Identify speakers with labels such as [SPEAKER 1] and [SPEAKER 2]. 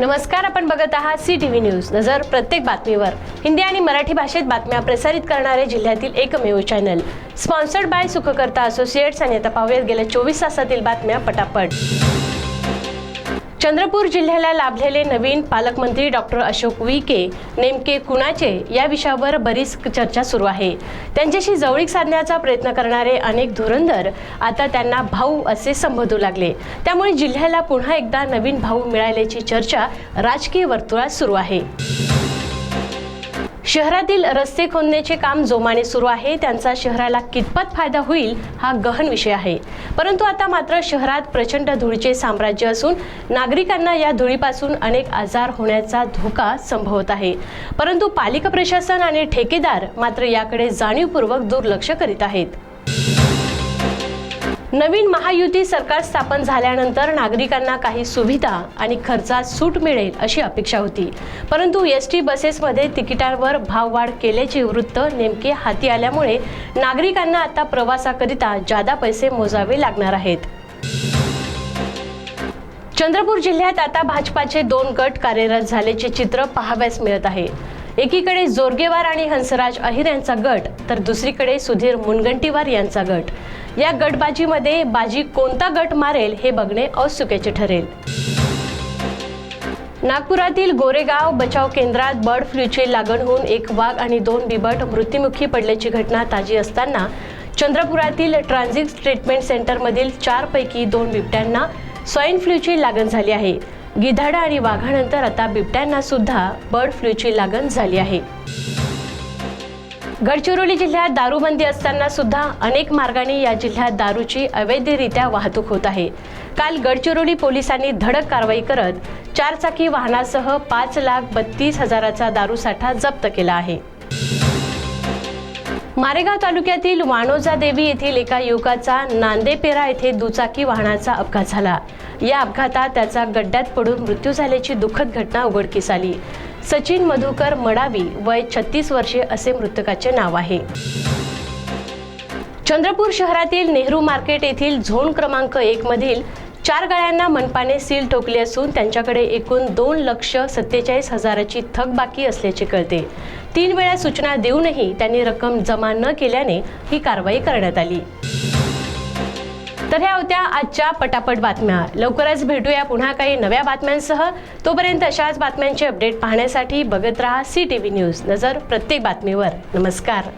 [SPEAKER 1] नमस्कार, आपण बघत आहात CTV न्यूज. नजर प्रत्येक बातमीवर. हिंदी आणि मराठी भाषेत बातम्या प्रसारित करणारे जिल्ह्यातील एकमेव channel. Sponsored by Sukhkarta associates. आणि आता पाहूयात गेल्या 24 तासातील बातम्या पटापट. चंद्रपूर जिल्ह्याला लाभलेले नवीन पालकमंत्री डॉक्टर अशोक उईके नेमके कुणाचे या विषयावर बरीच चर्चा सुरू आहे. त्यांच्याशी जवळीक साधण्याचा प्रयत्न करणारे अनेक धुरंधर आता त्यांना भाऊ असे संबोधू लागले. त्यामुळे जिल्ह्याला पुन्हा एकदा नवीन भाऊ मिळाल्याची चर्चा राजकीय वर्तुळात सुरू आहे. शहरातील रस्ते खोदण्याचे काम जोमाने सुरू आहे. त्यांचा शहराला कितपत फायदा होईल हा गहन विषय आहे. परंतु आता मात्र शहरात प्रचंड धुळीचे साम्राज्य असून नागरिकांना या धुळीपासून अनेक आजार होण्याचा धोका संभवत आहे. परंतु पालिका प्रशासन आणि ठेकेदार मात्र याकडे जाणीवपूर्वक दुर्लक्ष करीत आहेत. नवीन महायुती सरकार स्थापन झाल्यानंतर नागरिकांना काही सुविधा आणि खर्चात सूट मिळेल अशी अपेक्षा होती. परंतु ST बसेसमध्ये तिकिटांवर भाववाढ केल्याचे वृत्त नेमके हाती आल्यामुळे नागरिकांना आता प्रवासाकरिता जादा पैसे मोजावे लागणार आहेत. चंद्रपूर जिल्ह्यात आता भाजपाचे 2 गट कार्यरत झाल्याचे चित्र पाहावयास मिळत आहे. एकीकडे जोरगेवार आणि हंसराज अहिर यांचा गट, तर दुसरीकडे सुधीर मुनगंटीवार यांचा गट. या गटबाजीमध्ये बाजी कोणता गट मारेल हे बघणे औत्सुक्याचे ठरेल. नागपुरातील गोरेगाव बचाव केंद्रात बर्ड फ्लूची लागण होऊन 1 वाघ आणि 2 बिबट मृत्युमुखी पडल्याची घटना ताजी असताना चंद्रपुरातील ट्रान्झिट ट्रीटमेंट सेंटरमधील 4 पैकी 2 बिबट्यांना स्वाईन फ्लूची लागण झाली आहे. गिधाड आणि वाघानंतर आता बिबट्यांना सुद्धा बर्ड फ्लूची लागण झाली आहे. गडचिरोली जिल्ह्यात दारूबंदी असताना सुद्धा अनेक मार्गाने या जिल्ह्यात दारूची अवैधरित्या वाहतूक होत आहे. काल गडचिरोली पोलिसांनी धडक कारवाई करत 4 चाकी वाहनासह 5,32,000चा दारू साठा जप्त केला आहे. मारेगाव तालुक्यातील वाणोजा देवी येथील एका युवकाचा नांदेपेरा येथे दुचाकी वाहनाचा अपघात झाला. या अपघातात त्याचा गड्ड्यात पडून मृत्यू झाल्याची दुःखद घटना उघडकीस आली. सचिन मधुकर मडावी, वय 36 वर्षे असे मृतकाचे नाव आहे. चंद्रपूर शहरातील नेहरू मार्केट येथील झोन क्रमांक 1 मधील 4 गाळ्यांना मनपाने सील ठोकली असून त्यांच्याकडे एकूण 2,47,000ची थकबाकी असल्याचे कळते. 3 वेळा सूचना देऊनही त्यांनी रक्कम जमा न केल्याने ही कारवाई करण्यात आली. तर ह्या होत्या आजच्या पटापट बातम्या. लवकरच भेटूया पुन्हा काही नव्या बातम्यांसह. तोपर्यंत अशाच बातम्यांचे अपडेट पाहण्यासाठी बघत राहा CTV न्यूज. नजर प्रत्येक बातमीवर. नमस्कार.